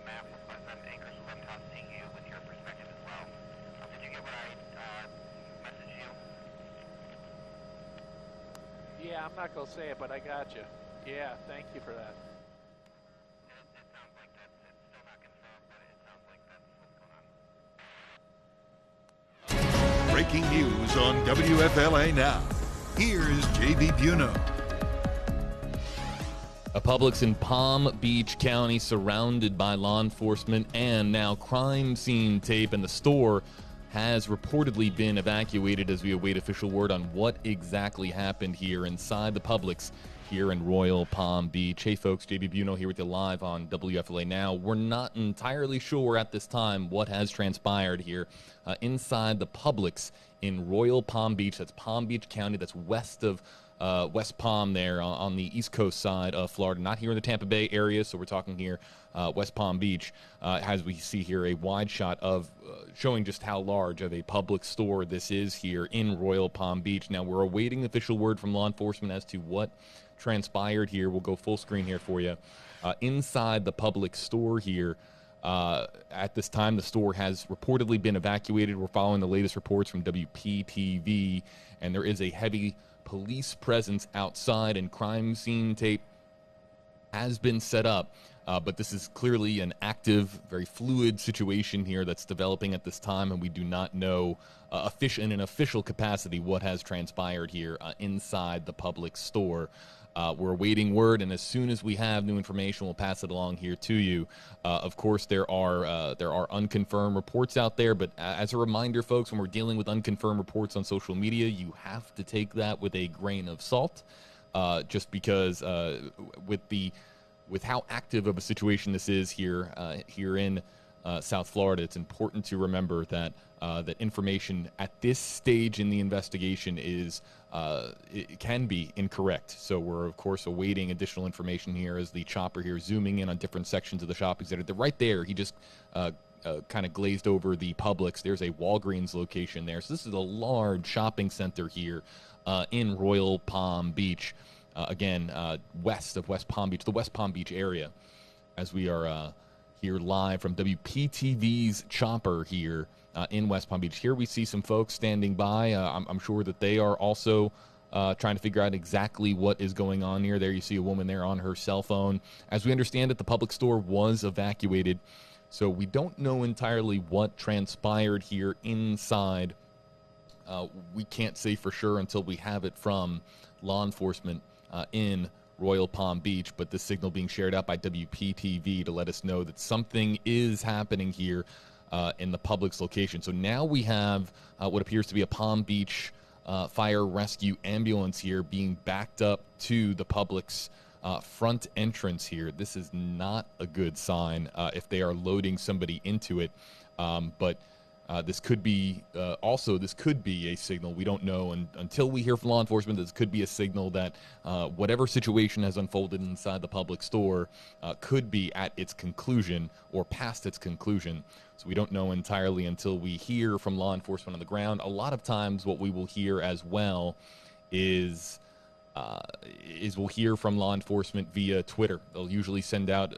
map on Anchor's Lighthouse, seeing you with your perspective as well. Did you get what I messaged you? Yeah, I'm not going to say it, but I got you. Yeah, thank you for that. It sounds like that's, it's still not confirmed, but it sounds like that's what's going on. Breaking news on WFLA Now. Here's JB Buno. A Publix in Palm Beach County surrounded by law enforcement and now crime scene tape, and the store has reportedly been evacuated as we await official word on what exactly happened here inside the Publix here in Royal Palm Beach. Hey folks, JB Buno here with you live on WFLA Now. We're not entirely sure at this time what has transpired here inside the Publix in Royal Palm Beach. That's Palm Beach County. That's west of West Palm there on the east coast side of Florida, not here in the Tampa Bay area, so we're talking here West Palm Beach, as we see here a wide shot of showing just how large of a Publix store this is here in Royal Palm Beach. Now, we're awaiting official word from law enforcement as to what transpired here. We'll go full screen here for you. Inside the Publix store here, at this time, the store has reportedly been evacuated. We're following the latest reports from WPTV, and there is a heavy police presence outside, and crime scene tape has been set up. But this is clearly an active, very fluid situation here that's developing at this time, and we do not know in an official capacity what has transpired here inside the Publix store. We're awaiting word, and as soon as we have new information, we'll pass it along here to you. Of course, there are unconfirmed reports out there, but as a reminder, folks, when we're dealing with unconfirmed reports on social media, you have to take that with a grain of salt, just because with how active of a situation this is here in South Florida, it's important to remember that that information at this stage in the investigation it can be incorrect. So we're of course awaiting additional information here as the chopper here zooming in on different sections of the shopping center. Right there, he just kind of glazed over the Publix. There's a Walgreens location there. So this is a large shopping center here in Royal Palm Beach. Again, west of West Palm Beach, the West Palm Beach area, as we are here live from WPTV's chopper here in West Palm Beach. Here we see some folks standing by. I'm sure that they are also trying to figure out exactly what is going on here. There you see a woman there on her cell phone. As we understand it, the Publix store was evacuated, so we don't know entirely what transpired here inside. We can't say for sure until we have it from law enforcement in Royal Palm Beach, but this signal being shared out by WPTV to let us know that something is happening here in the Publix location. So now we have what appears to be a Palm Beach fire rescue ambulance here being backed up to the Publix front entrance here. This is not a good sign if they are loading somebody into it, but this could be this could be a signal. We don't know until we hear from law enforcement. This could be a signal that whatever situation has unfolded inside the Publix store could be at its conclusion or past its conclusion. So we don't know entirely until we hear from law enforcement on the ground. A lot of times what we will hear as well is we'll hear from law enforcement via Twitter. They'll usually send out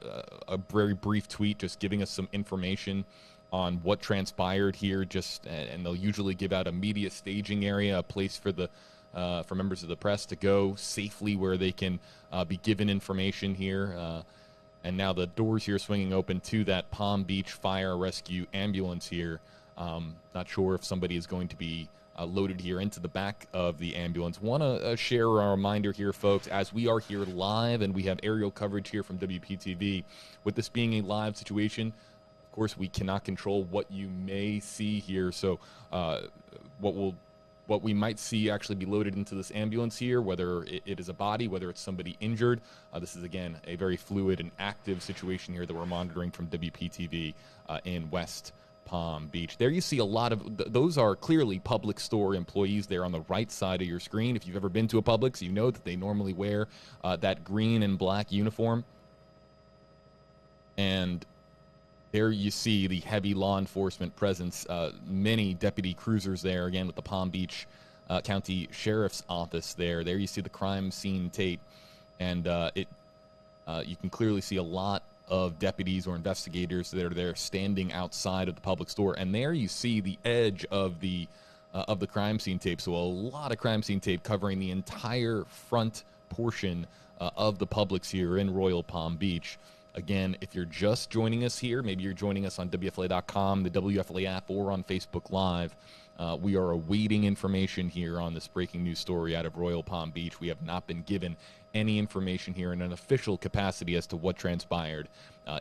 a very brief tweet just giving us some information on what transpired here, and they'll usually give out a media staging area, a place for members of the press to go safely where they can be given information here. And now the doors here swinging open to that Palm Beach fire rescue ambulance here. Not sure if somebody is going to be loaded here into the back of the ambulance. Want to share a reminder here, folks, as we are here live and we have aerial coverage here from WPTV. With this being a live situation, of course, we cannot control what you may see here. So what we might see actually be loaded into this ambulance here, whether it is a body, whether it's somebody injured. This is, again, a very fluid and active situation here that we're monitoring from WPTV in West Palm Beach. There you see a lot of, those are clearly Publix store employees there on the right side of your screen. If you've ever been to a Publix, you know that they normally wear that green and black uniform. And there you see the heavy law enforcement presence, many deputy cruisers there, again, with the Palm Beach County Sheriff's Office there. There you see the crime scene tape, and you can clearly see a lot of deputies or investigators that are there standing outside of the Publix store. And there you see the edge of the crime scene tape. So a lot of crime scene tape covering the entire front portion of the Publix here in Royal Palm Beach. Again, if you're just joining us here, maybe you're joining us on WFLA.com, the WFLA app, or on Facebook Live, we are awaiting information here on this breaking news story out of Royal Palm Beach. We have not been given any information here in an official capacity as to what transpired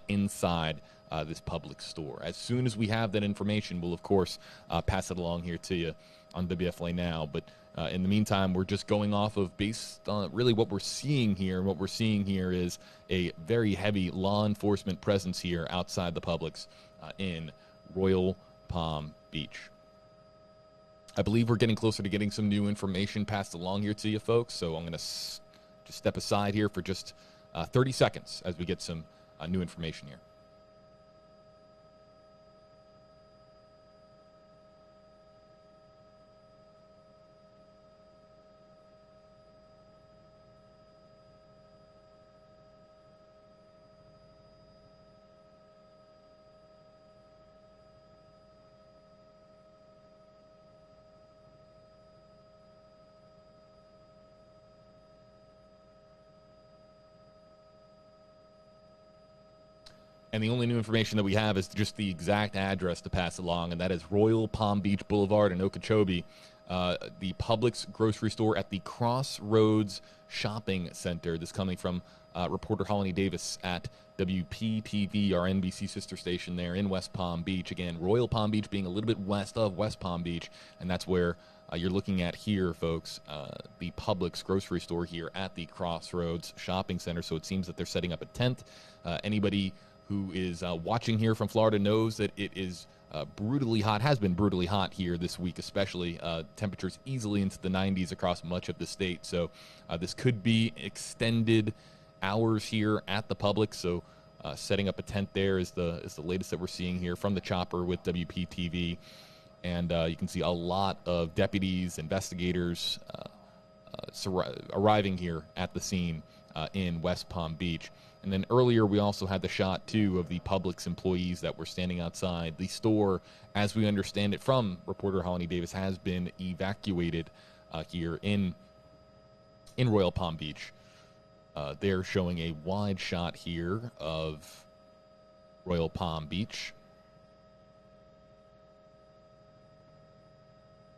inside this Publix store. As soon as we have that information, we'll, of course, pass it along here to you on WFLA Now. But in the meantime, we're just going off of based on really what we're seeing here. What we're seeing here is a very heavy law enforcement presence here outside the Publix in Royal Palm Beach. I believe we're getting closer to getting some new information passed along here to you folks, so I'm going to just step aside here for just 30 seconds as we get some new information here. And the only new information that we have is just the exact address to pass along, and that is Royal Palm Beach Boulevard in Okeechobee, the Publix grocery store at the Crossroads Shopping Center. This coming from reporter Holly Davis at WPTV, our NBC sister station there in West Palm Beach. Again, Royal Palm Beach being a little bit west of West Palm Beach, and that's where you're looking at here, folks, the Publix grocery store here at the Crossroads Shopping Center. So it seems that they're setting up a tent. Anybody who is watching here from Florida knows that it is brutally hot, has been brutally hot here this week, especially temperatures easily into the 90s across much of the state. So this could be extended hours here at the Publix. So setting up a tent there is the latest that we're seeing here from the chopper with WPTV. And you can see a lot of deputies, investigators arriving here at the scene in West Palm Beach. And then earlier we also had the shot, too, of the Publix employees that were standing outside. The store, as we understand it from reporter Holly Davis, has been evacuated here in Royal Palm Beach. They're showing a wide shot here of Royal Palm Beach.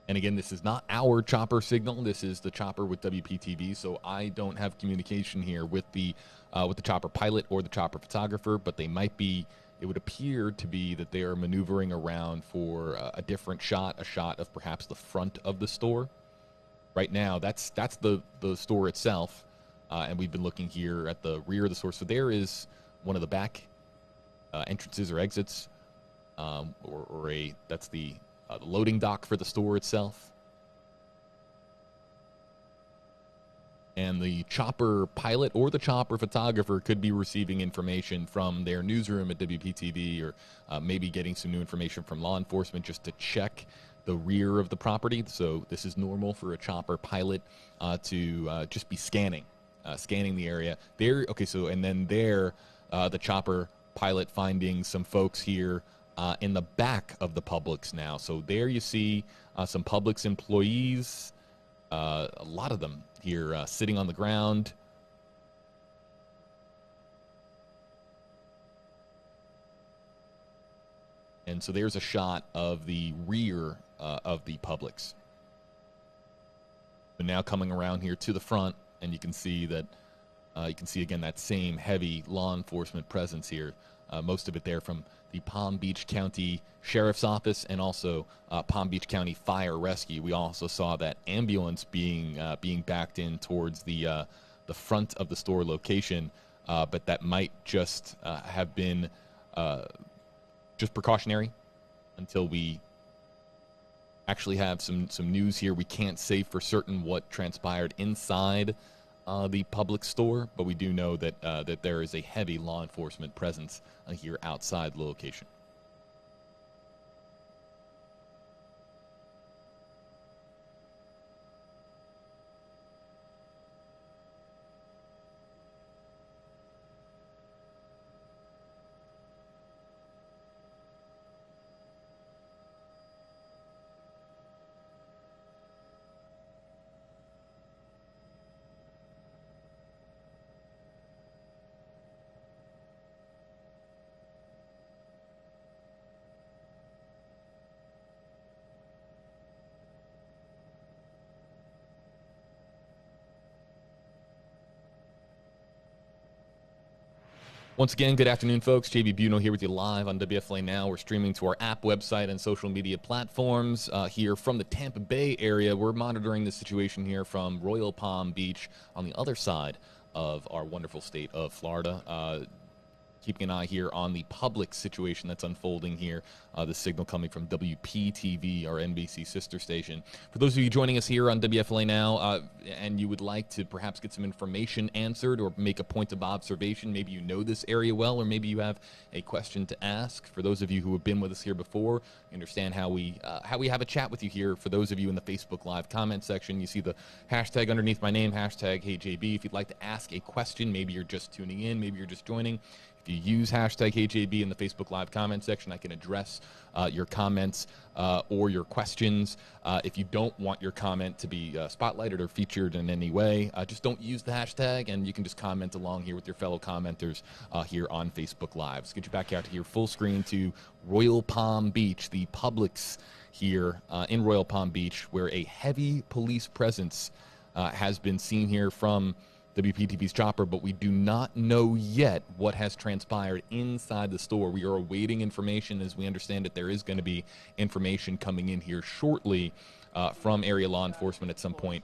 And again, this is not our chopper signal. This is the chopper with WPTV, so I don't have communication here with the chopper pilot or the chopper photographer, but they might be, it would appear to be that they are maneuvering around for a different shot, a shot of perhaps the front of the store. Right now, that's the store itself, and we've been looking here at the rear of the store. So there is one of the back entrances or exits, that's the loading dock for the store itself. And the chopper pilot or the chopper photographer could be receiving information from their newsroom at WPTV, or maybe getting some new information from law enforcement just to check the rear of the property. So this is normal for a chopper pilot to just be scanning the area. There, okay, so and then there, the chopper pilot finding some folks here in the back of the Publix now. So there you see some Publix employees, a lot of them here sitting on the ground. And so there's a shot of the rear of the Publix. But now coming around here to the front, and you can see that, again, that same heavy law enforcement presence here. Most of it there from the Palm Beach County Sheriff's Office and also Palm Beach County Fire Rescue. We also saw that ambulance being backed in towards the front of the store location, but that might just have been just precautionary until we actually have some news here. We can't say for certain what transpired inside the Publix store, but we do know that that there is a heavy law enforcement presence here outside the location. Once again, good afternoon, folks. JB Buno here with you live on WFLA Now. We're streaming to our app, website, and social media platforms here from the Tampa Bay area. We're monitoring the situation here from Royal Palm Beach on the other side of our wonderful state of Florida. Keeping an eye here on the Publix situation that's unfolding here. The signal coming from WPTV, our NBC sister station. For those of you joining us here on WFLA Now, and you would like to perhaps get some information answered or make a point of observation, maybe you know this area well, or maybe you have a question to ask. For those of you who have been with us here before, you understand how we have a chat with you here. For those of you in the Facebook Live comment section, you see the hashtag underneath my name, hashtag HeyJB. If you'd like to ask a question, maybe you're just tuning in, maybe you're just joining. If you use hashtag HeyJB in the Facebook Live comment section, I can address your comments or your questions. If you don't want your comment to be spotlighted or featured in any way, just don't use the hashtag, and you can just comment along here with your fellow commenters here on Facebook Live. Let's get you back out here full screen to Royal Palm Beach, the Publix here in Royal Palm Beach, where a heavy police presence has been seen here from WPTV's chopper, but we do not know yet what has transpired inside the store. We are awaiting information. As we understand it, there is going to be information coming in here shortly from area law enforcement at some point,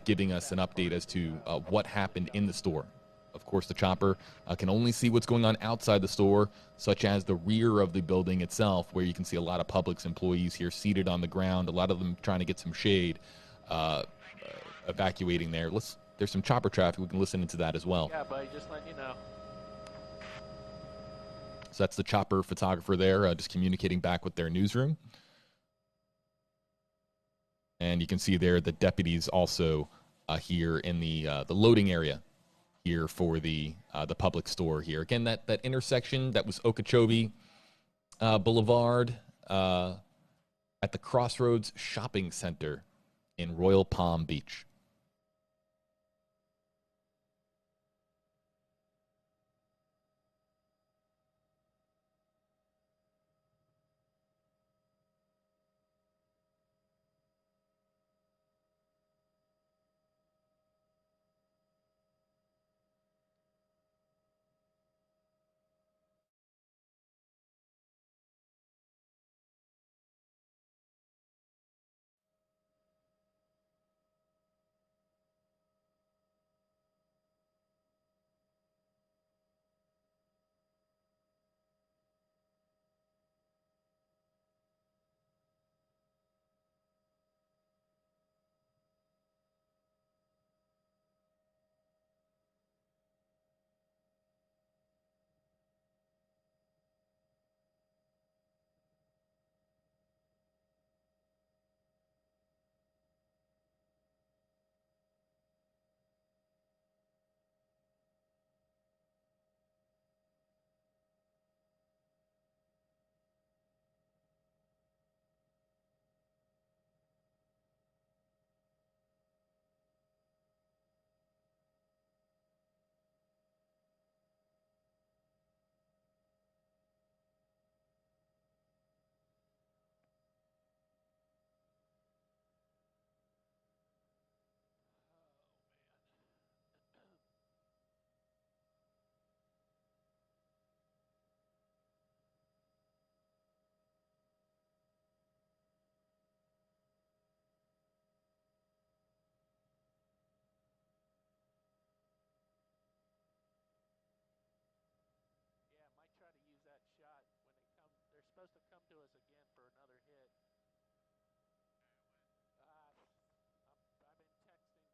giving us an update as to what happened in the store. Of course, the chopper can only see what's going on outside the store, such as the rear of the building itself, where you can see a lot of Publix employees here seated on the ground, a lot of them trying to get some shade, evacuating there. There's some chopper traffic. We can listen into that as well. Yeah, buddy, just letting you know. So that's the chopper photographer there, just communicating back with their newsroom. And you can see there the deputies also here in the loading area here for the Publix store here. Again, that intersection, that was Okeechobee Boulevard at the Crossroads Shopping Center in Royal Palm Beach. Supposed to come to us again for another hit. I've been texting.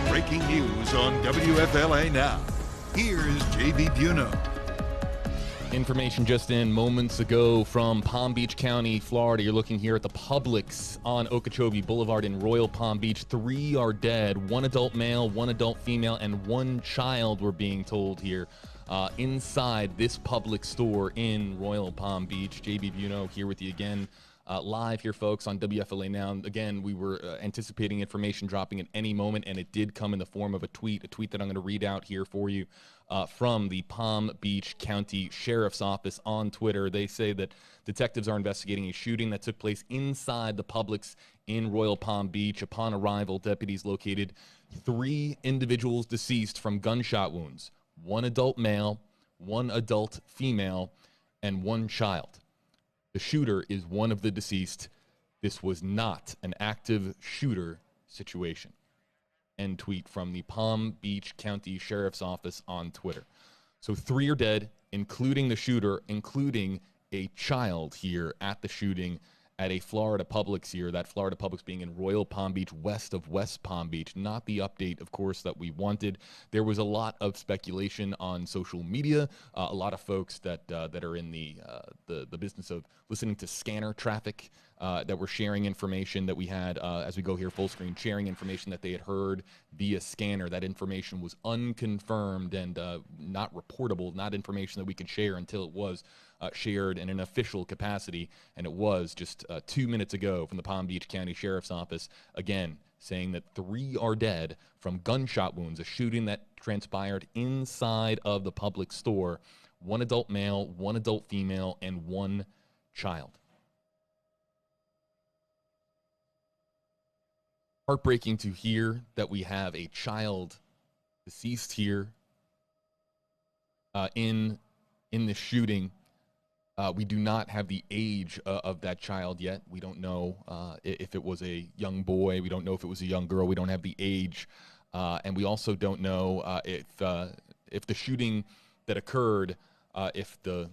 Breaking news on WFLA Now. Here's JB Buno. Information just in moments ago from Palm Beach County, Florida. You're looking here at the Publix on Okeechobee Boulevard in Royal Palm Beach. 3 are dead. 1 adult male, 1 adult female, and 1 child, we're being told here, inside this Publix store in Royal Palm Beach. JB Buno here with you again. live here, folks, on WFLA Now. And again, we were anticipating information dropping at any moment, and it did come in the form of a tweet that I'm going to read out here for you from the Palm Beach County Sheriff's Office on Twitter. They say that detectives are investigating a shooting that took place inside the Publix in Royal Palm Beach. Upon arrival, deputies located 3 individuals deceased from gunshot wounds, 1 adult male, 1 adult female, and 1 child. The shooter is one of the deceased. This was not an active shooter situation. End tweet from the Palm Beach County Sheriff's Office on Twitter. So 3 are dead, including the shooter, including a child here at the shooting at a Florida Publix here, that Florida Publix being in Royal Palm Beach, west of West Palm Beach. Not the update, of course, that we wanted. There was a lot of speculation on social media, a lot of folks that are in the business of listening to scanner traffic that were sharing information that we had, as we go here full screen, sharing information that they had heard via scanner. That information was unconfirmed and not reportable, not information that we could share until it was shared in an official capacity, and it was just 2 minutes ago from the Palm Beach County Sheriff's Office, again, saying that 3 are dead from gunshot wounds, a shooting that transpired inside of the Publix store. 1 adult male, 1 adult female, and 1 child. Heartbreaking to hear that we have a child deceased here in the shooting. We do not have the age of that child yet. We don't know if it was a young boy. We don't know if it was a young girl. We don't have the age. And we also don't know if the shooting that occurred, if the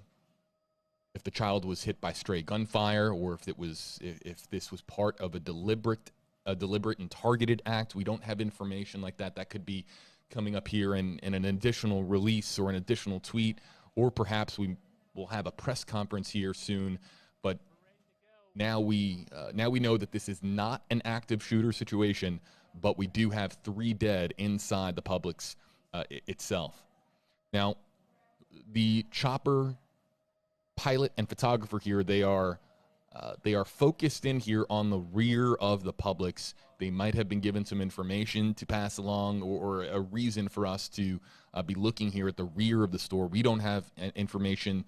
child was hit by stray gunfire, or if this was part of a deliberate and targeted act. We don't have information like that. That could be coming up here in an additional release or an additional tweet, or perhaps we'll have a press conference here soon. But now we know that this is not an active shooter situation, but we do have 3 dead inside the Publix itself. Now, the chopper pilot and photographer here, they are focused in here on the rear of the Publix. They might have been given some information to pass along, or a reason for us to be looking here at the rear of the store. We don't have information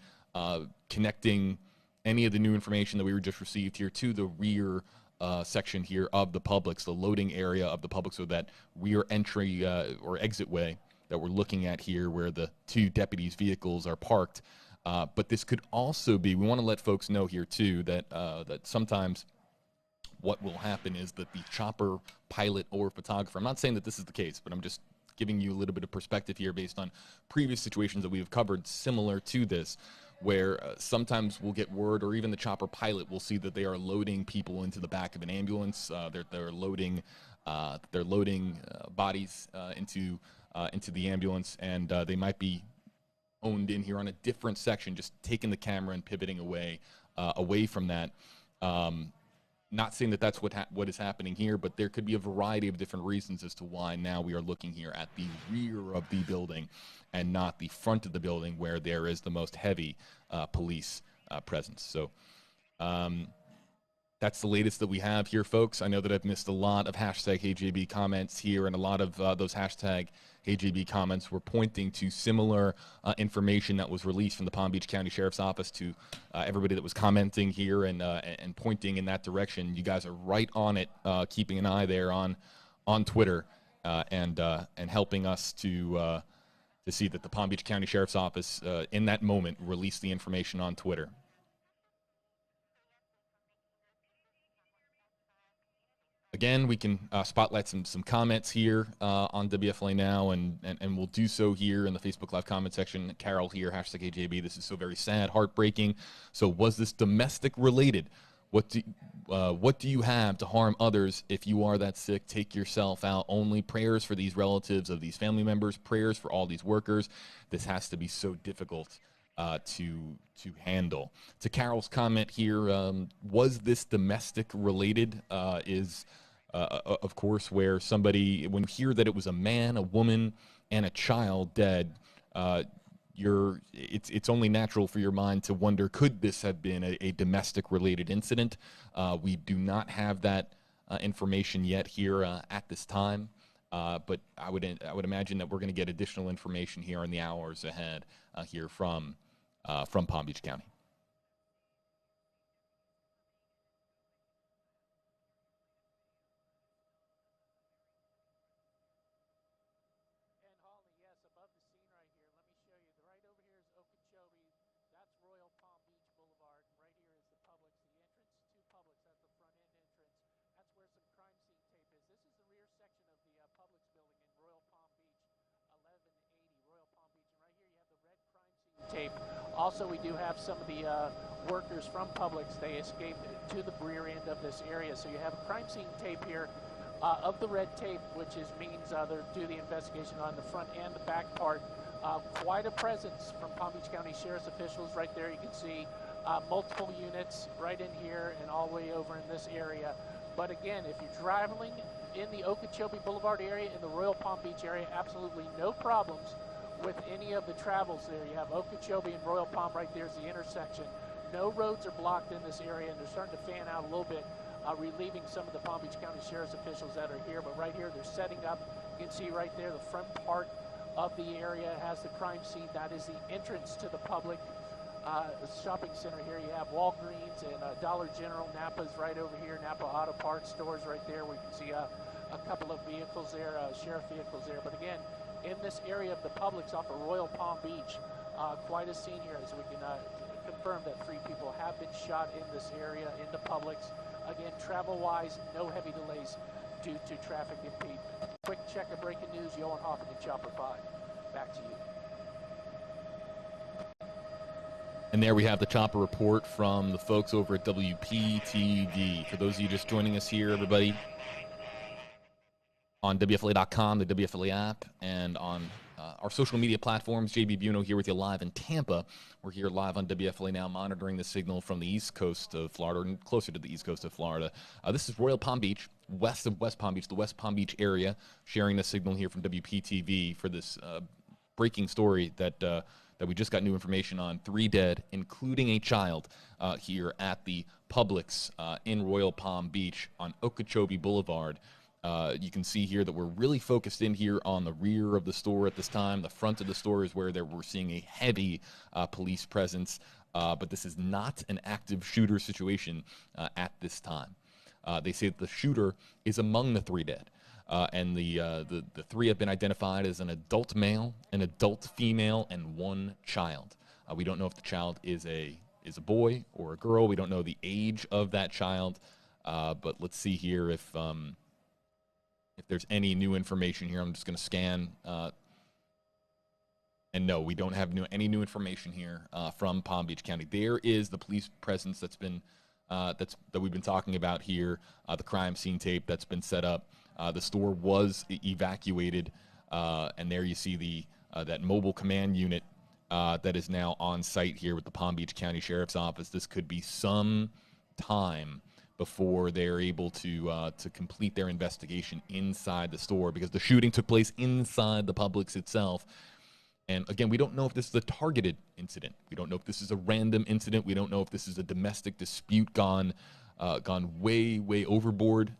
connecting any of the new information that we were just received here to the rear section here of the Publix, the loading area of the Publix, so that rear entry or exit way that we're looking at here, where the 2 deputies' vehicles are parked. But this could also be, we want to let folks know here too, that sometimes what will happen is that the chopper pilot or photographer, I'm not saying that this is the case, but I'm just giving you a little bit of perspective here based on previous situations that we have covered similar to this, where sometimes we'll get word, or even the chopper pilot will see that they are loading people into the back of an ambulance. They're loading bodies into the ambulance, and they might be owned in here on a different section, just taking the camera and pivoting away from that. Not saying that that's what is happening here, but there could be a variety of different reasons as to why now we are looking here at the rear of the building and not the front of the building, where there is the most heavy police presence. So that's the latest that we have here, folks. I know that I've missed a lot of hashtag HeyJB comments here, and a lot of those hashtag HeyJB comments were pointing to similar information that was released from the Palm Beach County Sheriff's Office to everybody that was commenting here and pointing in that direction. You guys are right on it, keeping an eye there on Twitter and helping us to see that the Palm Beach County Sheriff's Office in that moment released the information on Twitter. Again, we can spotlight some comments here on WFLA Now, and we'll do so here in the Facebook Live comment section. Carol here, hashtag AJB, this is so very sad, heartbreaking. So was this domestic related? What do you have to harm others? If you are that sick, take yourself out. Only prayers for these relatives of these family members, prayers for all these workers. This has to be so difficult to handle. To Carol's comment here, was this domestic related? Of course, where somebody, when you hear that it was a man, a woman, and a child dead, it's only natural for your mind to wonder, could this have been a domestic related incident? We do not have that information yet here at this time, but I would imagine that we're going to get additional information here in the hours ahead here from Palm Beach County. And Holly, yes, above the scene right here, let me show you. Right over here is Okeechobee. That's Royal Palm Beach Boulevard. And right here is the Publix, the entrance to Publix. That's the front end entrance. That's where some crime scene tape is. This is the rear section of the Publix building in Royal Palm Beach, 1180 Royal Palm Beach. And right here you have the red crime scene tape. Also, we do have some of the workers from Publix. They escaped to the rear end of this area. So you have a crime scene tape here. Of the red tape, which means they're do the investigation on the front and the back part. Quite a presence from Palm Beach County Sheriff's officials. Right there you can see multiple units right in here and all the way over in this area. But again, if you're traveling in the Okeechobee Boulevard area, in the Royal Palm Beach area, absolutely no problems with any of the travels there. You have Okeechobee and Royal Palm right there is the intersection. No roads are blocked in this area, and they're starting to fan out a little bit, relieving some of the Palm Beach County Sheriff's officials that are here. But right here, they're setting up. You can see right there, the front part of the area has the crime scene. That is the entrance to the public shopping center here. You have Walgreens and Dollar General. Napa's right over here. Napa Auto Parts stores right there. We can see a couple of vehicles there, sheriff vehicles there. But again, in this area of the Publix off of Royal Palm Beach, quite a scene here, as we can confirm that 3 people have been shot in this area, in the Publix. Again, travel-wise, no heavy delays due to traffic impediment. Quick check of breaking news, Johan Hoffman and Chopper 5. Back to you. And there we have the Chopper report from the folks over at WPTV. For those of you just joining us here, everybody, on WFLA.com, the WFLA app, and on our social media platforms. JB Buno here with you live in Tampa. We're here live on WFLA now, monitoring the signal from the east coast of Florida, and closer to the east coast of Florida. This is Royal Palm Beach, west of West Palm Beach, the West Palm Beach area, sharing the signal here from WPTV for this breaking story that we just got new information on. 3 dead, including a child, here at the Publix in Royal Palm Beach on Okeechobee Boulevard. You can see here that we're really focused in here on the rear of the store at this time. The front of the store is where we're seeing a heavy police presence, but this is not an active shooter situation at this time. They say that the shooter is among the 3 dead, and the 3 have been identified as an adult male, an adult female, and 1 child. We don't know if the child is a boy or a girl. We don't know the age of that child, but let's see here if there's any new information here. I'm just going to scan. And no, we don't have any new information here from Palm Beach County. There is the police presence that we've been talking about here. The crime scene tape that's been set up. The store was evacuated, and there you see that mobile command unit that is now on site here with the Palm Beach County Sheriff's Office. This could be some time before they're able to complete their investigation inside the store, because the shooting took place inside the Publix itself. And again, we don't know if this is a targeted incident. We don't know if this is a random incident. We don't know if this is a domestic dispute gone way, way overboard.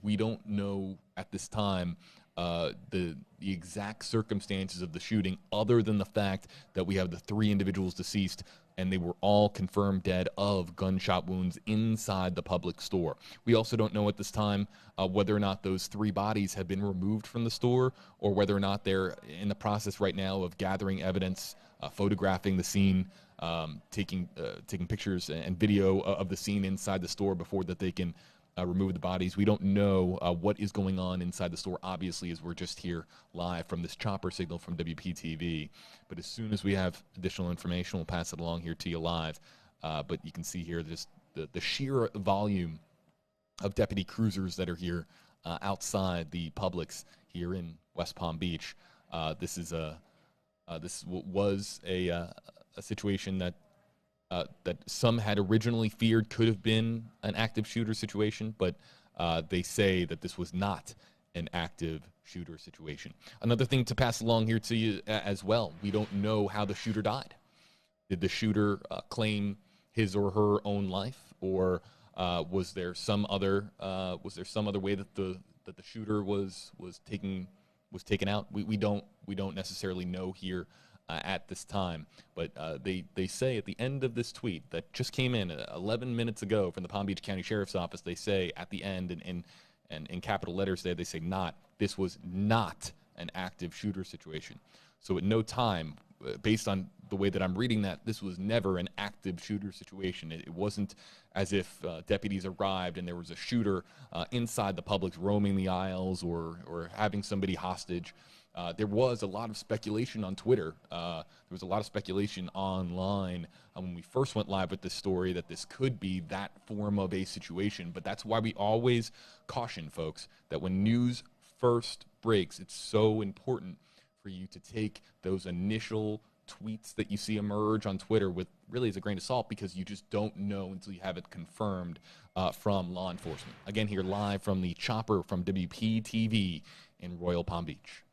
We don't know at this time the exact circumstances of the shooting, other than the fact that we have the 3 individuals deceased, and they were all confirmed dead of gunshot wounds inside the Publix store. We also don't know at this time whether or not those 3 bodies have been removed from the store, or whether or not they're in the process right now of gathering evidence, photographing the scene, taking pictures and video of the scene inside the store before that they can remove the bodies. We don't know what is going on inside the store, obviously, as we're just here live from this chopper signal from WPTV. But as soon as we have additional information, we'll pass it along here to you live. But you can see here just the sheer volume of deputy cruisers that are here outside the Publix here in West Palm Beach. This was a situation that some had originally feared could have been an active shooter situation, but they say that this was not an active shooter situation. Another thing to pass along here to you as well, we don't know how the shooter died. Did the shooter claim his or her own life, or was there some other way that the shooter was taken out? We don't necessarily know here at this time, but they say at the end of this tweet that just came in 11 minutes ago from the Palm Beach County Sheriff's Office, they say at the end and in capital letters there, they say this was not an active shooter situation. So at no time, based on the way that I'm reading that, this was never an active shooter situation. It wasn't as if deputies arrived and there was a shooter inside the Publix roaming the aisles or having somebody hostage. There was a lot of speculation on Twitter. There was a lot of speculation online when we first went live with this story that this could be that form of a situation. But that's why we always caution folks that when news first breaks, it's so important for you to take those initial tweets that you see emerge on Twitter with really as a grain of salt, because you just don't know until you have it confirmed from law enforcement. Again, here live from the chopper from WPTV in Royal Palm Beach.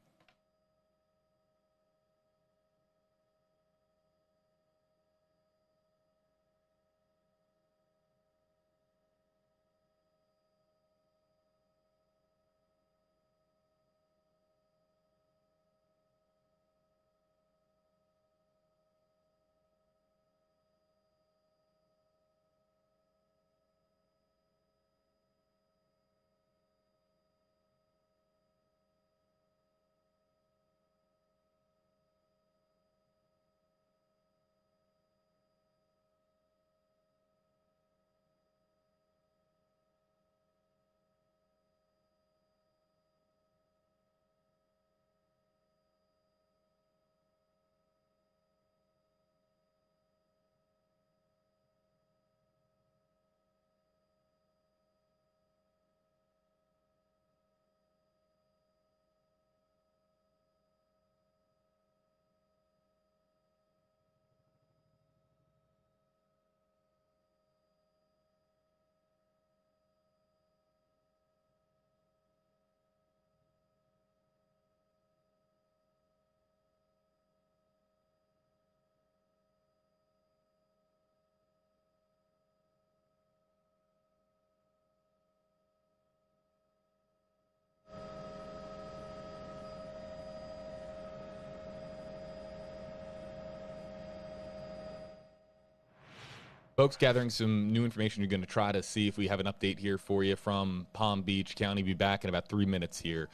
Folks, gathering some new information. You're going to try to see if we have an update here for you from Palm Beach County. Be back in about 3 minutes here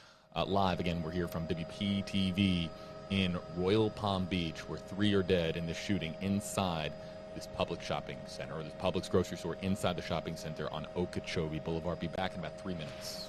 live. Again, we're here from WPTV in Royal Palm Beach, where 3 are dead in this shooting inside this Publix shopping center, or this Publix grocery store inside the shopping center on Okeechobee Boulevard. Be back in about 3 minutes.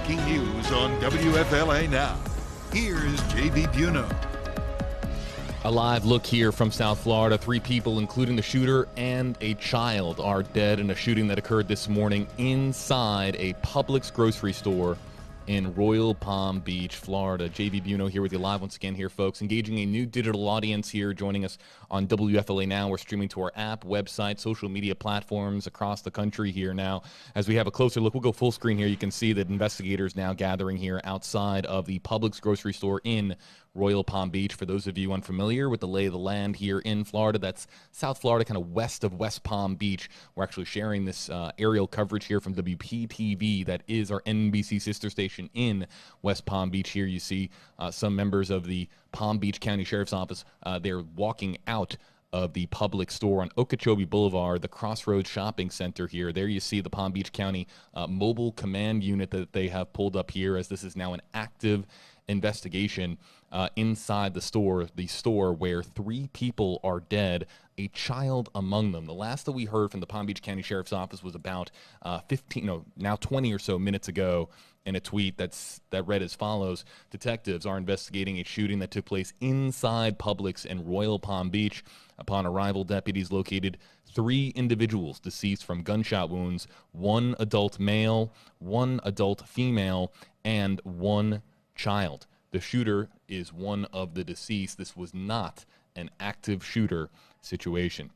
breaking news on WFLA Now. Here's JB Buno. A live look here from South Florida. 3 people, including the shooter and a child, are dead in a shooting that occurred this morning inside a Publix grocery store in Royal Palm Beach, Florida. JB Buno here with you live once again here, folks. Engaging a new digital audience here, joining us on WFLA Now. We're streaming to our app, website, social media platforms across the country here now. As we have a closer look, we'll go full screen here. You can see that investigators now gathering here outside of the Publix grocery store in Royal Palm Beach. For those of you unfamiliar with the lay of the land here in Florida, that's South Florida, kind of west of West Palm Beach. We're actually sharing this aerial coverage here from WPTV. That is our NBC sister station in West Palm Beach. Here you see some members of the Palm Beach County Sheriff's Office. They're walking out of the Publix store on Okeechobee Boulevard, the Crossroads Shopping Center here. There you see the Palm Beach County mobile command unit that they have pulled up here, as this is now an active investigation inside the store where 3 people are dead, a child among them. The last that we heard from the Palm Beach County Sheriff's Office was about 20 or so minutes ago, in a tweet that read as follows: detectives are investigating a shooting that took place inside Publix in Royal Palm Beach. Upon arrival, deputies located 3 individuals deceased from gunshot wounds, 1 adult male, 1 adult female, and 1 child. The shooter is one of the deceased. This was not an active shooter situation.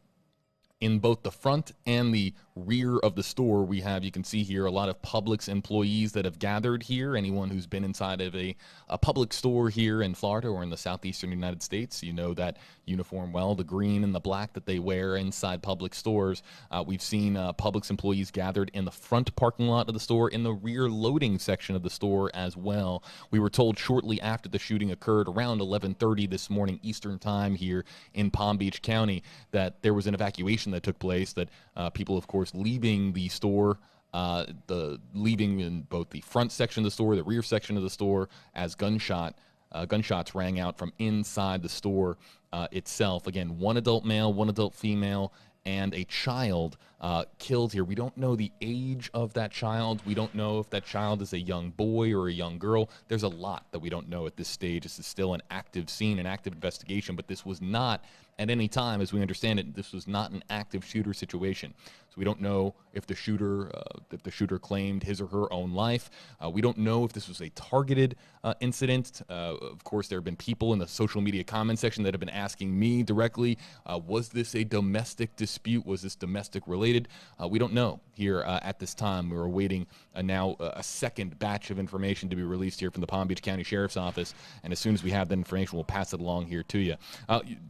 In both the front and the rear of the store, we have, you can see here, a lot of Publix employees that have gathered here. Anyone who's been inside of a Publix store here in Florida or in the southeastern United States, you know that uniform well, the green and the black that they wear inside Publix stores. We've seen Publix employees gathered in the front parking lot of the store, in the rear loading section of the store as well. We were told shortly after the shooting occurred, around 11:30 this morning Eastern time here in Palm Beach County, that there was an evacuation that took place, that people, of course, leaving the store, leaving in both the front section of the store, the rear section of the store, as gunshots rang out from inside the store itself. Again, 1 adult male, 1 adult female, and a child killed here. We don't know the age of that child. We don't know if that child is a young boy or a young girl. There's a lot that we don't know at this stage. This is still an active scene, an active investigation, but this was not, at any time, as we understand it, this was not an active shooter situation. So we don't know if the shooter claimed his or her own life. We don't know if this was a targeted incident. Of course, there have been people in the social media comment section that have been asking me directly, was this a domestic dispute? Was this domestic related? We don't know here at this time. We're awaiting now a second batch of information to be released here from the Palm Beach County Sheriff's Office, and as soon as we have that information, we'll pass it along here to you.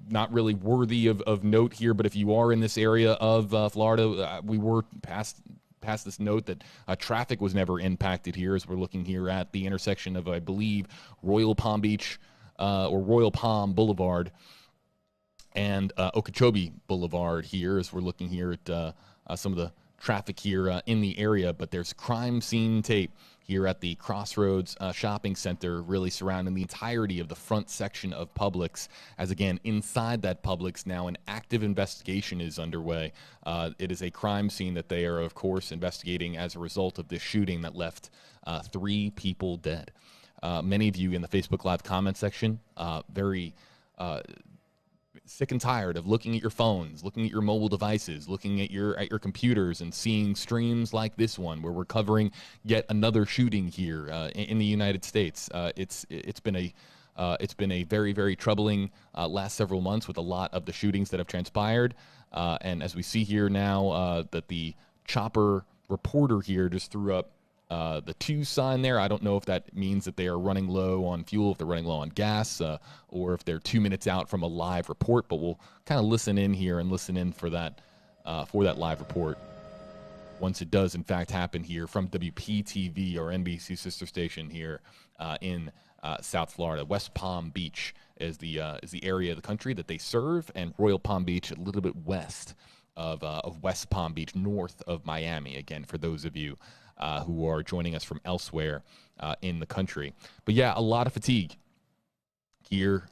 Not really worthy of note here, but if you are in this area of Florida, we were past this note that traffic was never impacted here, as we're looking here at the intersection of, I believe, Royal Palm Beach or Royal Palm Boulevard and Okeechobee Boulevard here, as we're looking here at some of the traffic here in the area. But there's crime scene tape here at the Crossroads Shopping Center, really surrounding the entirety of the front section of Publix, as again, inside that Publix now an active investigation is underway. It is a crime scene that they are, of course, investigating as a result of this shooting that left 3 people dead. Many of you in the Facebook Live comment section, very sick and tired of looking at your phones, looking at your mobile devices, looking at your computers, and seeing streams like this one where we're covering yet another shooting here in the United States. It's been a very, very troubling last several months with a lot of the shootings that have transpired, and as we see here now that the chopper reporter here just threw up the 2 sign there. I don't know if that means that they are running low on fuel, if they're running low on gas, or if they're 2 minutes out from a live report, but we'll kind of listen in here and listen in for that live report once it does in fact happen here from WPTV, or NBC sister station here in South Florida. West Palm Beach is the area of the country that they serve, and Royal Palm Beach a little bit west of West Palm Beach, north of Miami, again, for those of you who are joining us from elsewhere in the country. But yeah, a lot of fatigue here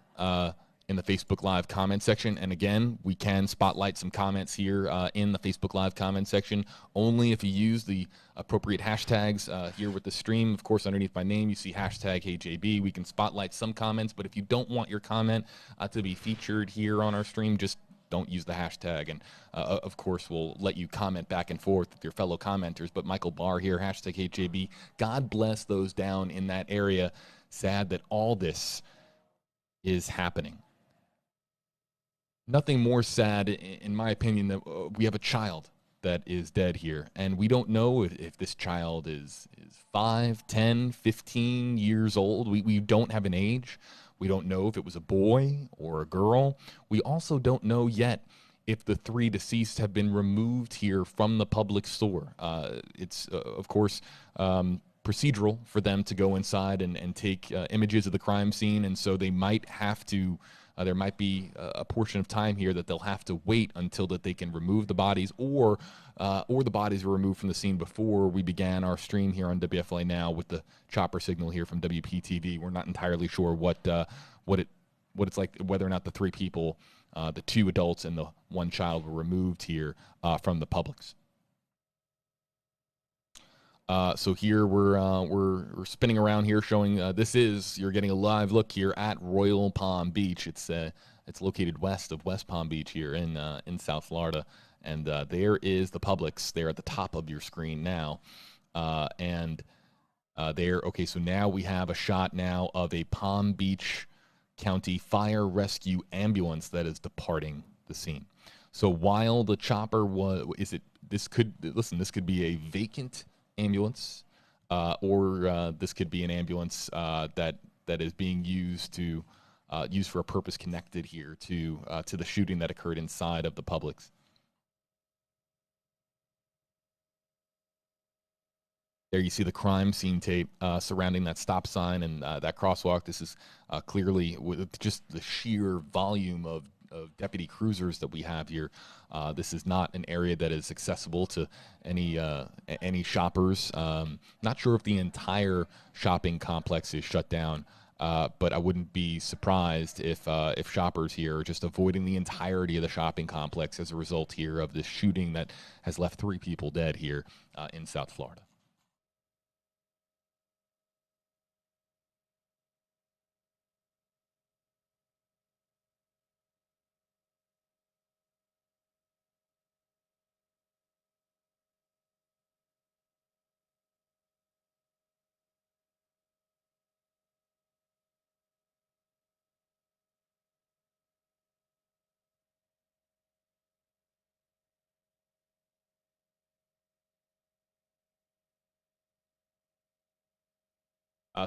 in the Facebook Live comment section. And again, we can spotlight some comments here in the Facebook Live comment section, only if you use the appropriate hashtags here with the stream. Of course, underneath my name, you see hashtag HeyJB. We can spotlight some comments, but if you don't want your comment to be featured here on our stream, just don't use the hashtag. And of course, we'll let you comment back and forth with your fellow commenters. But Michael Barr here, hashtag HeyJB. God bless those down in that area. Sad that all this is happening. Nothing more sad, in my opinion, that we have a child that is dead here. And we don't know if this child is 5, 10, 15 years old. We don't have an age. We don't know if it was a boy or a girl. We also don't know yet if the 3 deceased have been removed here from the Publix store. It's, of course, procedural for them to go inside and take images of the crime scene, and so they might have to there might be a portion of time here that they'll have to wait until that they can remove the bodies, or the bodies were removed from the scene before we began our stream here on WFLA Now with the chopper signal here from WPTV. We're not entirely sure what it's like, whether or not the 3 people, the 2 adults and the 1 child, were removed here from the Publix. So here we're spinning around here, showing you're getting a live look here at Royal Palm Beach. It's located west of West Palm Beach here in South Florida, and there is the Publix there at the top of your screen now, Okay, so now we have a shot now of a Palm Beach County Fire Rescue ambulance that is departing the scene. So while the chopper this could be a vacant ambulance, or this could be an ambulance that is being used for a purpose connected here to the shooting that occurred inside of the Publix. There you see the crime scene tape surrounding that stop sign and that crosswalk. This is clearly, with just the sheer volume of deputy cruisers that we have here. This is not an area that is accessible to any shoppers. Not sure if the entire shopping complex is shut down, but I wouldn't be surprised if shoppers here are just avoiding the entirety of the shopping complex as a result here of this shooting that has left 3 people dead here in South Florida.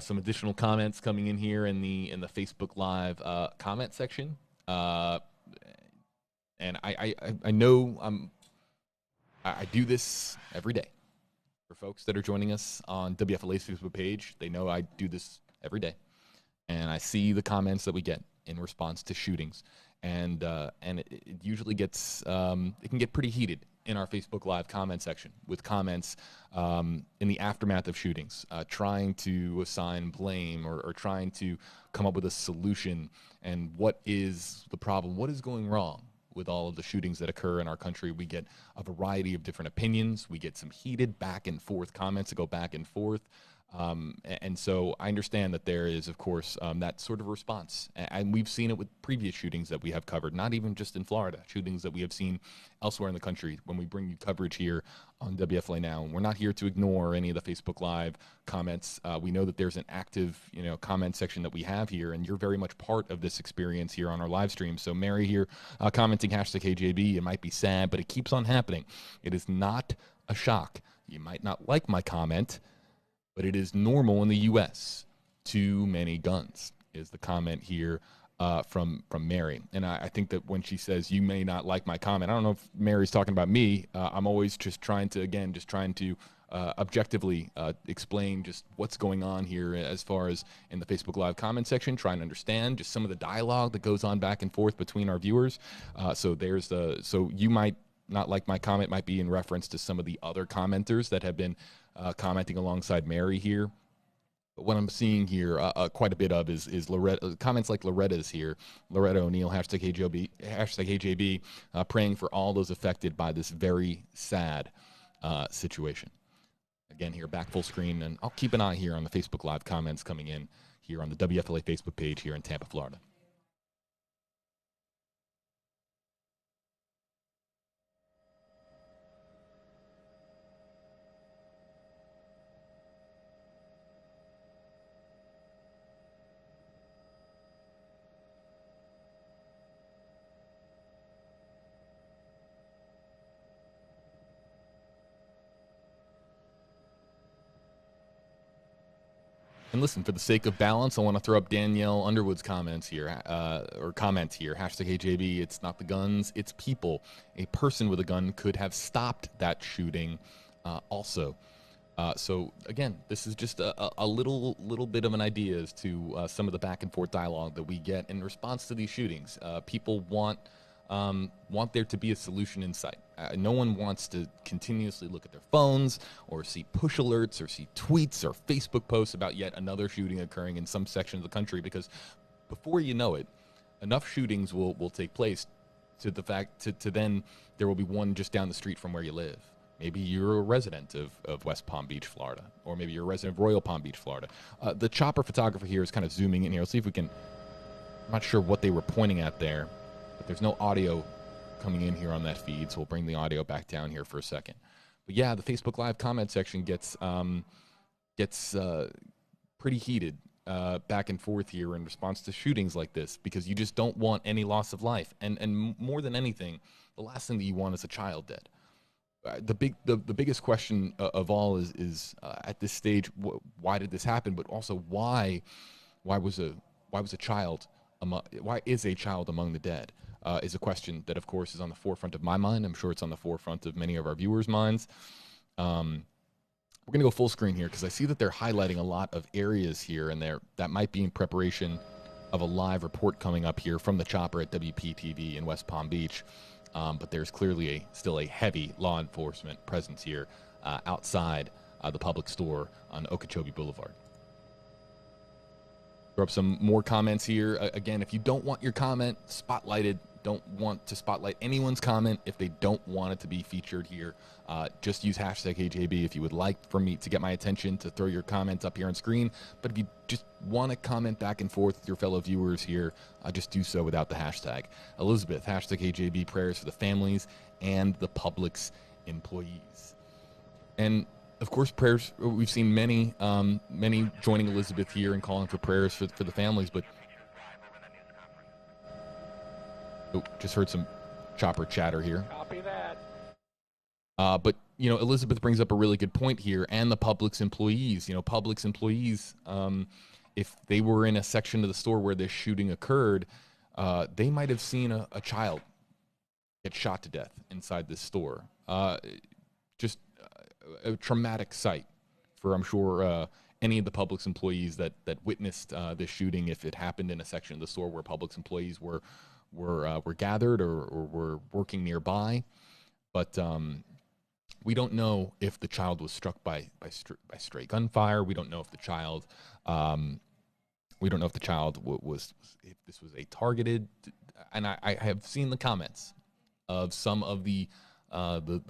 Some additional comments coming in here in the Facebook Live comment section, and I know I do this every day. For folks that are joining us on WFLA's Facebook page, they know I do this every day, and I see the comments that we get in response to shootings, and it usually gets it can get pretty heated in our Facebook Live comment section with comments in the aftermath of shootings, trying to assign blame or trying to come up with a solution. And what is the problem? What is going wrong with all of the shootings that occur in our country? We get a variety of different opinions. We get some heated back and forth comments that go back and forth. And so I understand that there is, of course, that sort of response. And we've seen it with previous shootings that we have covered, not even just in Florida, shootings that we have seen elsewhere in the country when we bring you coverage here on WFLA Now. And we're not here to ignore any of the Facebook Live comments. We know that there's an active, comment section that we have here, and you're very much part of this experience here on our live stream. So Mary here commenting hashtag KJB, it might be sad, but it keeps on happening. It is not a shock. You might not like my comment, but it is normal in the U.S. Too many guns is the comment here from Mary. And I think that when she says, you may not like my comment, I don't know if Mary's talking about me. I'm always just trying to objectively explain just what's going on here as far as in the Facebook Live comment section, trying to understand just some of the dialogue that goes on back and forth between our viewers. So you might not like my comment, might be in reference to some of the other commenters that have been commenting alongside Mary here But what I'm seeing here quite a bit of is Loretta, comments like Loretta's here. Loretta O'Neill, hashtag AJB, praying for all those affected by this very sad situation. Again, here, back full screen, and I'll keep an eye here on the Facebook Live comments coming in here on the WFLA Facebook page here in Tampa, Florida. And listen, for the sake of balance, I want to throw up Danielle Underwood's comments here, Hashtag HAB, it's not the guns, it's people. A person with a gun could have stopped that shooting also. So, again, this is just a little bit of an idea as to some of the back and forth dialogue that we get in response to these shootings. People want there to be a solution in sight. No one wants to continuously look at their phones or see push alerts or see tweets or Facebook posts about yet another shooting occurring in some section of the country, because before you know it, enough shootings will take place to the fact to then there will be one just down the street from where you live. Maybe you're a resident of West Palm Beach, Florida, or maybe you're a resident of Royal Palm Beach, Florida. The chopper photographer here is kind of zooming in here. Let's see if we can, I'm not sure what they were pointing at there, but there's no audio coming in here on that feed, so we'll bring the audio back down here for a second. But yeah, the Facebook Live comment section gets pretty heated back and forth here in response to shootings like this, because you just don't want any loss of life. And more than anything, the last thing that you want is a child dead. The biggest question of all is at this stage, why did this happen? But also why is a child among the dead? Is a question that, of course, is on the forefront of my mind. I'm sure it's on the forefront of many of our viewers' minds. We're going to go full screen here because I see that they're highlighting a lot of areas here and there that might be in preparation of a live report coming up here from the chopper at WPTV in West Palm Beach. But there's clearly still a heavy law enforcement presence here outside the Publix store on Okeechobee Boulevard. Throw up some more comments here. Again, if you don't want your comment spotlighted, don't want to spotlight anyone's comment if they don't want it to be featured here, just use hashtag HAB if you would like for me to get my attention to throw your comments up here on screen. But if you just want to comment back and forth with your fellow viewers here, just do so without the hashtag. Elizabeth, hashtag HAB, prayers for the families and the Publix employees. And of course, prayers, we've seen many joining Elizabeth here and calling for prayers for the families, but just heard some chopper chatter here. Copy that. But, Elizabeth brings up a really good point here, and the Publix employees. Publix employees, if they were in a section of the store where this shooting occurred, they might have seen a child get shot to death inside this store. Just a traumatic sight for, I'm sure, any of the Publix employees that witnessed this shooting, if it happened in a section of the store where Publix employees were gathered or were working nearby. But we don't know if the child was struck by stray gunfire. We don't know if the child was if this was a targeted. And I have seen the comments of some of the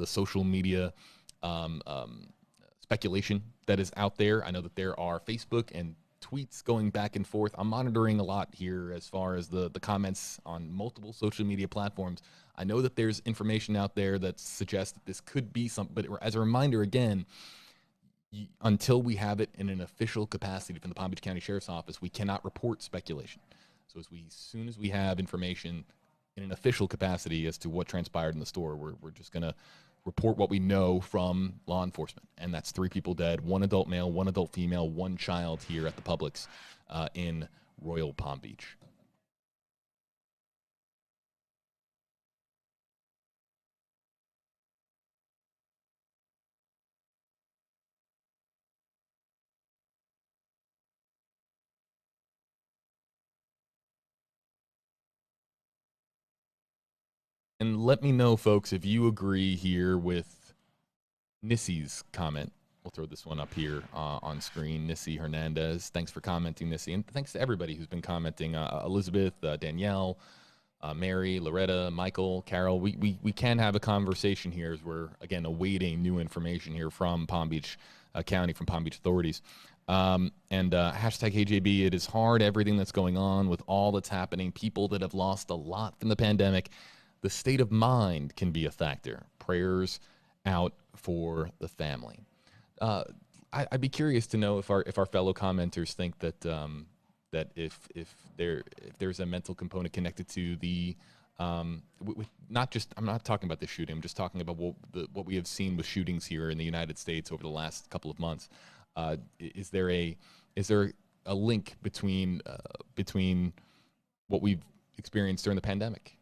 social media speculation that is out there. I know that there are Facebook and tweets going back and forth. I'm monitoring a lot here as far as the comments on multiple social media platforms. I know that there's information out there that suggests that this could be something, but as a reminder, again, until we have it in an official capacity from the Palm Beach County Sheriff's Office, we cannot report speculation. So as soon as we have information in an official capacity as to what transpired in the store, we're just going to report what we know from law enforcement. And that's 3 people dead, 1 adult male, 1 adult female, 1 child here at the Publix in Royal Palm Beach. And let me know, folks, if you agree here with Nissy's comment We'll throw this one up here on screen. Nissy Hernandez, thanks for commenting, Nissy, and thanks to everybody who's been commenting. Elizabeth, Danielle, Mary, Loretta, Michael, Carol. We can have a conversation here as we're, again, awaiting new information here from Palm Beach County, from Palm Beach authorities. Hashtag HJB, it is hard, everything that's going on with all that's happening, people that have lost a lot from the pandemic. The state of mind can be a factor. Prayers out for the family. I'd be curious to know if our fellow commenters think that that if there's a mental component connected to the not just, I'm not talking about the shooting, I'm just talking about what we have seen with shootings here in the United States over the last couple of months. Is there a link between what we've experienced during the pandemic?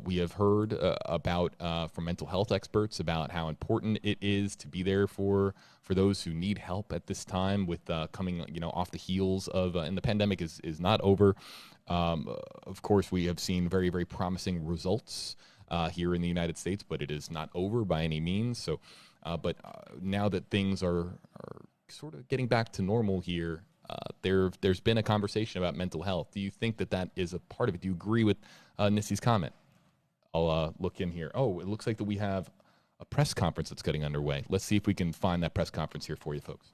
We have heard about from mental health experts about how important it is to be there for those who need help at this time, with coming off the heels of and the pandemic is not over. Of course, we have seen very, very promising results here in the United States, but it is not over by any means. So, but now that things are sort of getting back to normal here, there's been a conversation about mental health. Do you think that is a part of it? Do you agree with Nissy's comment? I'll look in here. Oh, it looks like that we have a press conference that's getting underway. Let's see if we can find that press conference here for you folks.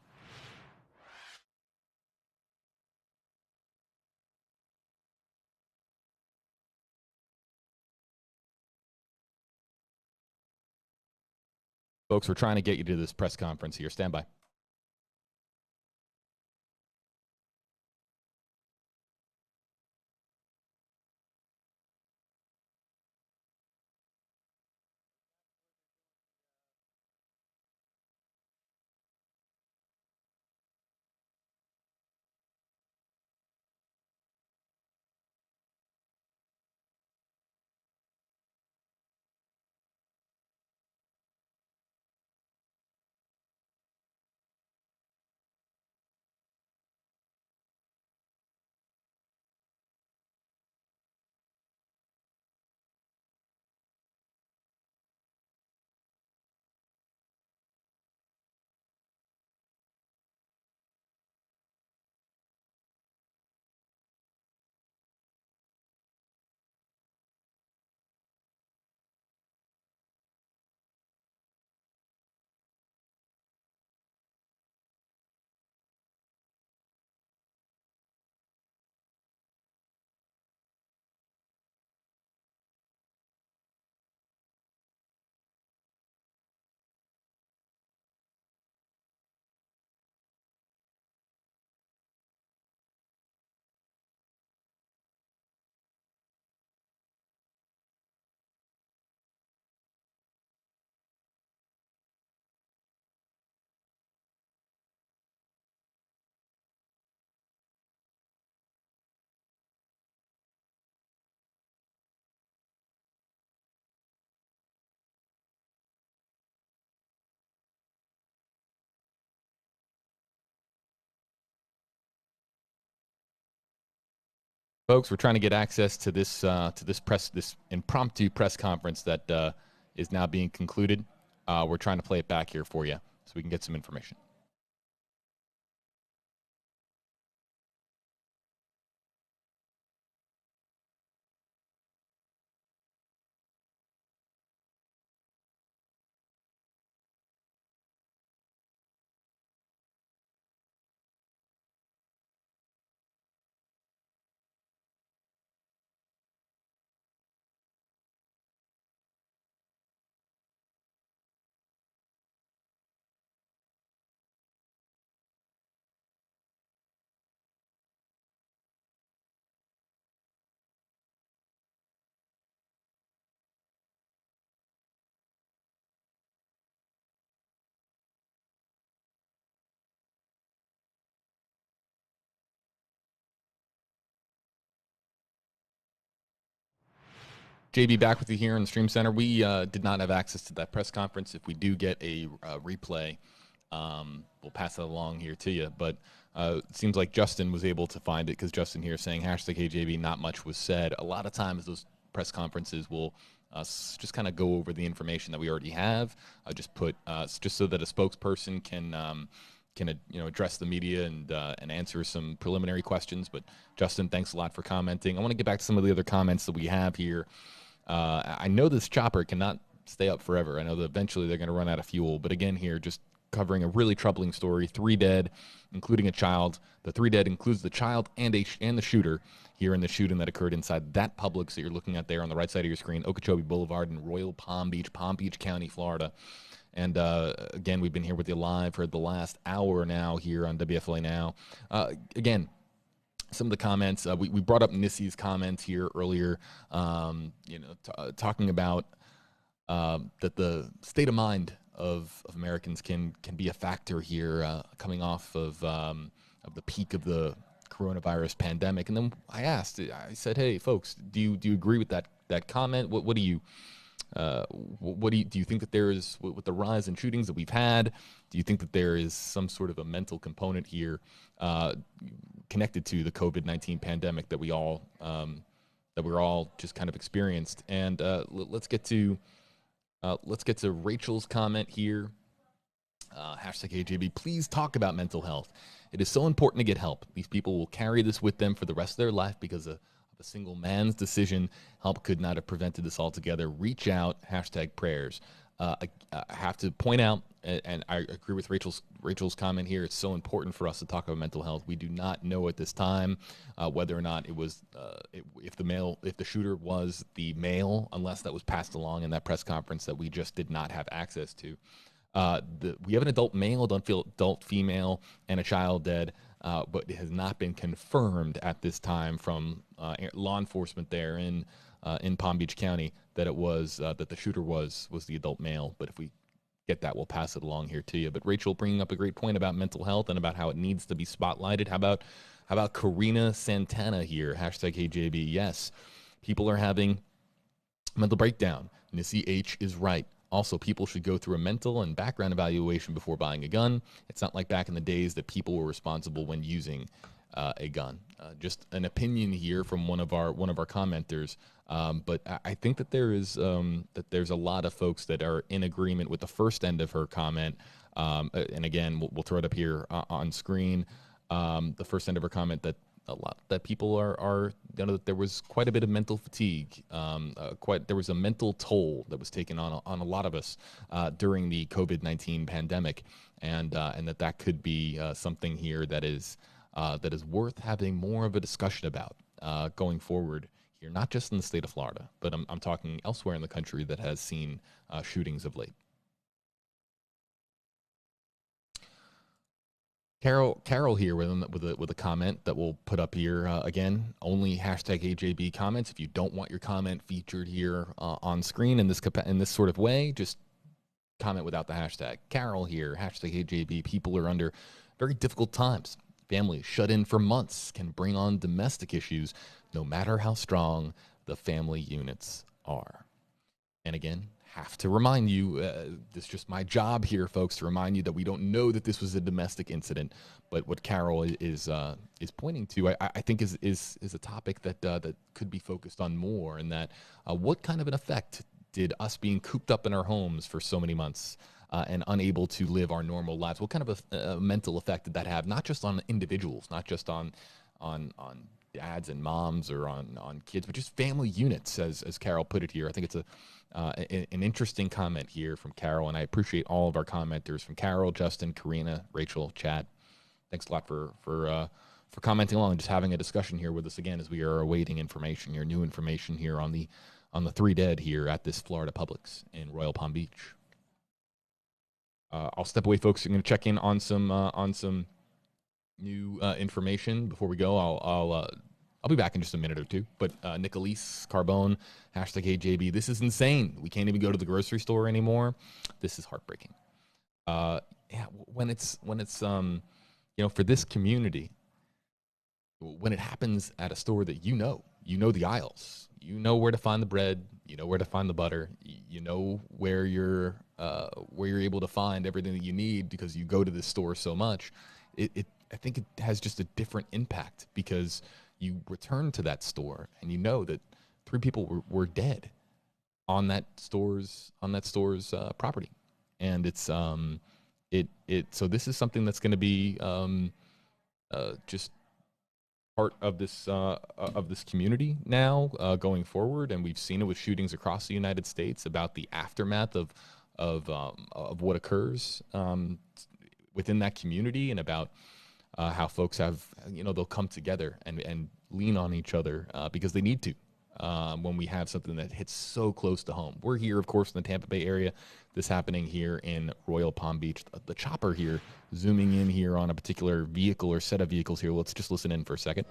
Folks, we're trying to get you to this press conference here. Stand by. Folks, we're trying to get access to this impromptu press conference that is now being concluded. We're trying to play it back here for you so we can get some information. JB, back with you here in the Stream Center. We did not have access to that press conference. If we do get a replay, we'll pass it along here to you. But it seems like Justin was able to find it, because Justin here is saying hashtag HJB, not much was said. A lot of times those press conferences will just kind of go over the information that we already have. Just put just so that a spokesperson can address the media and answer some preliminary questions. But Justin, thanks a lot for commenting. I want to get back to some of the other comments that we have here. I know this chopper cannot stay up forever. I know that eventually they're going to run out of fuel. But again, here, just covering a really troubling story. 3 dead, including a child. The 3 dead includes the child and the shooter here in the shooting that occurred inside that Publix that you're looking at there on the right side of your screen, Okeechobee Boulevard in Royal Palm Beach County, Florida. And again, we've been here with you live for the last hour now here on WFLA Now. Again, some of the comments, we brought up Nissy's comments here earlier, talking about that the state of mind of Americans can be a factor here, coming off of the peak of the coronavirus pandemic. And then I said, hey, folks, do you agree with that comment? What do you think that there is, with the rise in shootings that we've had, do you think that there is some sort of a mental component here connected to the COVID-19 pandemic that we're all just kind of experienced? And let's get to Rachel's comment here. Hashtag AJB, please talk about mental health. It is so important to get help. These people will carry this with them for the rest of their life because of a single man's decision. Help could not have prevented this altogether. Reach out, hashtag prayers. I have to point out, and I agree with Rachel's comment here, it's so important for us to talk about mental health. We do not know at this time whether or not it was, if the shooter was the male, unless that was passed along in that press conference that we just did not have access to. We have an adult male, adult female, and a child dead, but it has not been confirmed at this time from law enforcement there in Palm Beach County that it was that the shooter was the adult male. But if we get that, we'll pass it along here to you. But Rachel bringing up a great point about mental health and about how it needs to be spotlighted. How about Karina Santana here? Hashtag HJB. Yes, people are having mental breakdown. Nissy H is right. Also, people should go through a mental and background evaluation before buying a gun. It's not like back in the days that people were responsible when using a gun. Just an opinion here from one of our commenters. But I think that there's a lot of folks that are in agreement with the first end of her comment. And again, we'll throw it up here on screen. The first end of her comment that people are that there was quite a bit of mental fatigue. There was a mental toll that was taken on a lot of us during the COVID-19 pandemic, and that could be something here that is worth having more of a discussion about going forward here, not just in the state of Florida, but I'm talking elsewhere in the country that has seen shootings of late. Carol here with a comment that we'll put up here. Again, only hashtag AJB comments. If you don't want your comment featured here on screen in this sort of way, just comment without the hashtag. Carol here, hashtag AJB. People are under very difficult times. Families shut in for months can bring on domestic issues, no matter how strong the family units are. And again, have to remind you, it's just my job here, folks, to remind you that we don't know that this was a domestic incident. But what Carol is pointing to, I think is a topic that could be focused on more, and that what kind of an effect did us being cooped up in our homes for so many months and unable to live our normal lives, what kind of a mental effect did that have, not just on individuals, not just on dads and moms or on kids, but just family units, as Carol put it here. I think it's an interesting comment here from Carol, and I appreciate all of our commenters from Carol, Justin, Karina, Rachel, Chad. Thanks a lot for commenting along and just having a discussion here with us again as we are awaiting information here, new information here on the 3 dead here at this Florida Publix in Royal Palm Beach. I'll step away, folks. I'm going to check in on some new information before we go. I'll be back in just a minute or two. But Nicolese Carbone, hashtag AJB. This is insane. We can't even go to the grocery store anymore. This is heartbreaking. When it's for this community, when it happens at a store that you know the aisles, you know where to find the bread, you know where to find the butter, you know where you're able to find everything that you need because you go to this store so much. I think it has just a different impact because you return to that store and you know that 3 people were dead. on that store's property, and it's so this is something that's going to be just part of this community now going forward, and we've seen it with shootings across the United States about the aftermath of what occurs within that community, and about how folks have, they'll come together and lean on each other because they need to when we have something that hits so close to home. We're here, of course, in the Tampa Bay area. This happening here in Royal Palm Beach. The chopper here, zooming in here on a particular vehicle or set of vehicles here. Let's just listen in for a second.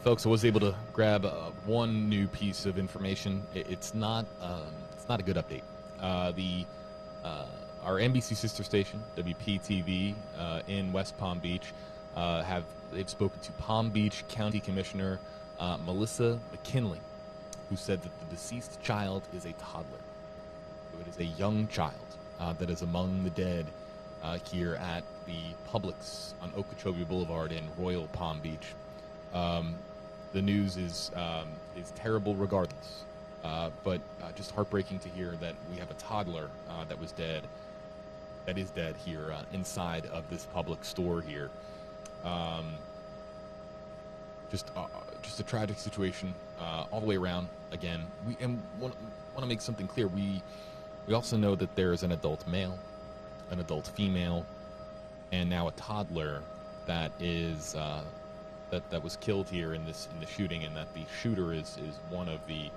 Folks, I was able to grab one new piece of information. It's not a good update. Our NBC sister station, WPTV, in West Palm Beach, they've spoken to Palm Beach County Commissioner Melissa McKinley, who said that the deceased child is a toddler. So it is a young child that is among the dead here at the Publix on Okeechobee Boulevard in Royal Palm Beach. The news is terrible regardless, but just heartbreaking to hear that we have a toddler that is dead here inside of this Publix store here. Just a tragic situation all the way around. Again, we want to make something clear. We also know that there is an adult male, an adult female, and now a toddler that is that was killed here in the shooting, and that the shooter is one of the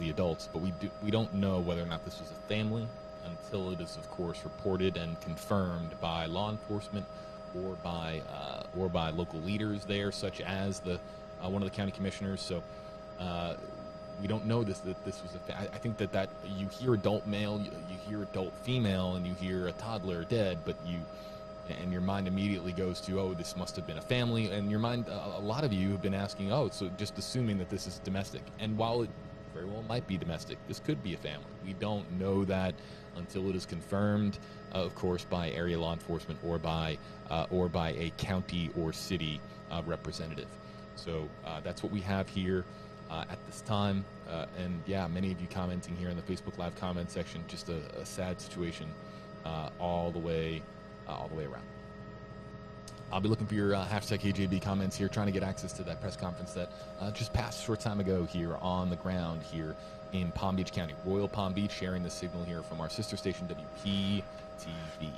adults. But we don't know whether or not this was a family until it is, of course, reported and confirmed by law enforcement or by local leaders there, such as one of the county commissioners. So we don't know that this was I think that you hear adult male, you hear adult female, and you hear a toddler dead, but and your mind immediately goes to, oh, this must have been a family, and your mind, a lot of you have been asking, oh, so just assuming that this is domestic. And while it very well might be domestic, this could be a family. We don't know that until it is confirmed, of course, by area law enforcement or by a county or city representative. So that's what we have here at this time. And yeah, many of you commenting here in the Facebook Live comment section, just a sad situation all the way around. I'll be looking for your hashtag KJB comments here, trying to get access to that press conference that just passed a short time ago here on the ground here in Palm Beach County. Royal Palm Beach sharing the signal here from our sister station, WPTV.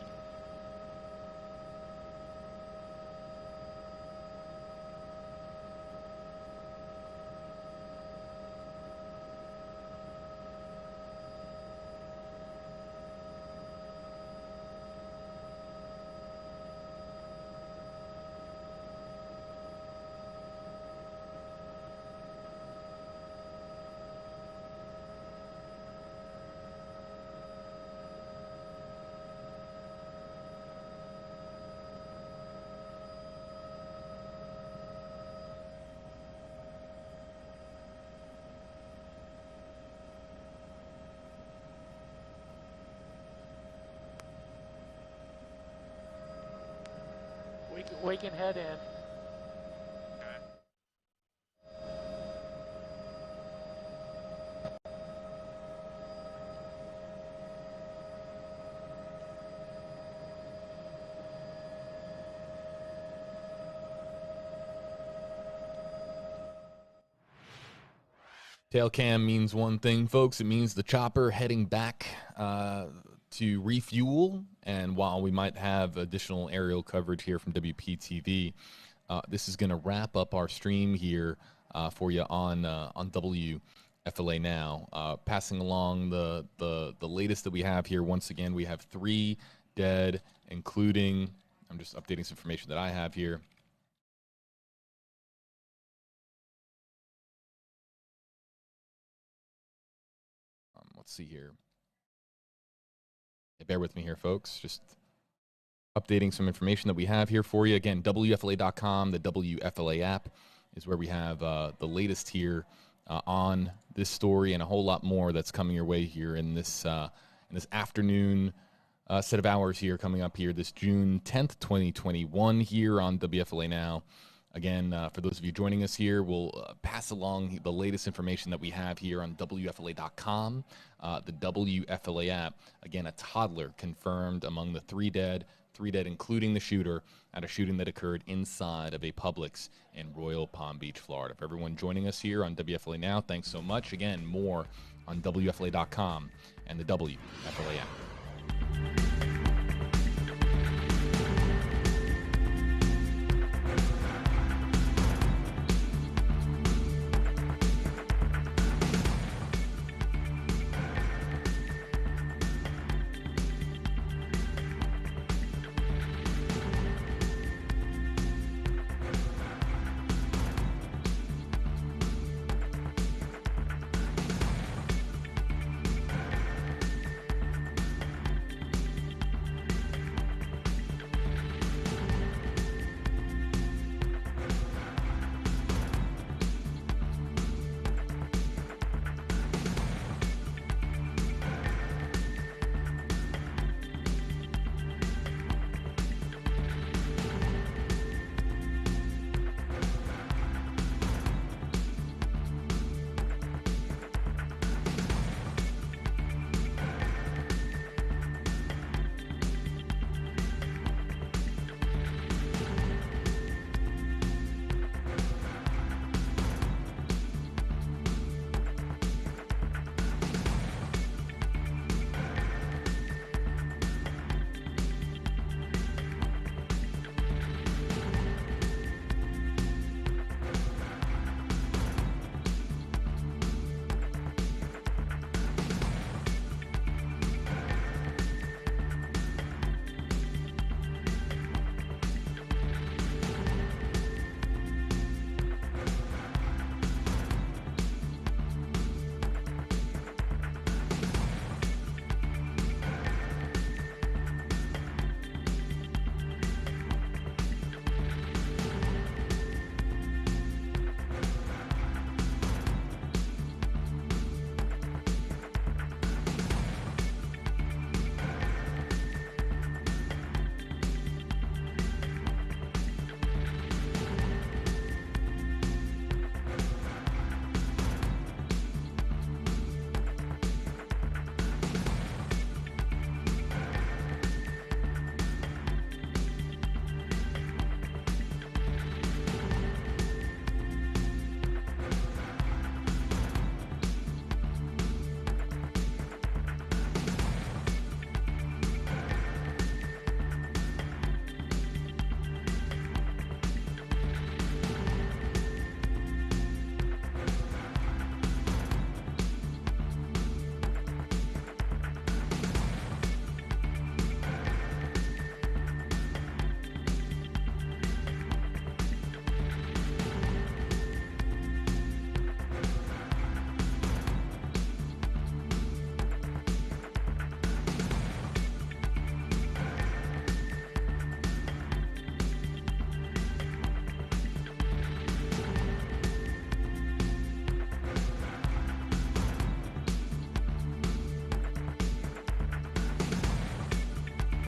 We can head in. Tail cam means one thing, folks. It means the chopper heading back to refuel. And while we might have additional aerial coverage here from WPTV, this is going to wrap up our stream here for you on WFLA Now. Passing along the latest that we have here. Once again, we have 3 dead, including, I'm just updating some information that I have here. Let's see here. Hey, bear with me here, folks. Just updating some information that we have here for you. Again, WFLA.com, the WFLA app is where we have the latest here on this story and a whole lot more that's coming your way here in this afternoon set of hours here coming up here this June 10th, 2021 here on WFLA Now. Again, for those of you joining us here, we'll pass along the latest information that we have here on WFLA.com, the WFLA app. Again, a toddler confirmed among the 3 dead including the shooter, at a shooting that occurred inside of a Publix in Royal Palm Beach, Florida. For everyone joining us here on WFLA Now, thanks so much. Again, more on WFLA.com and the WFLA app.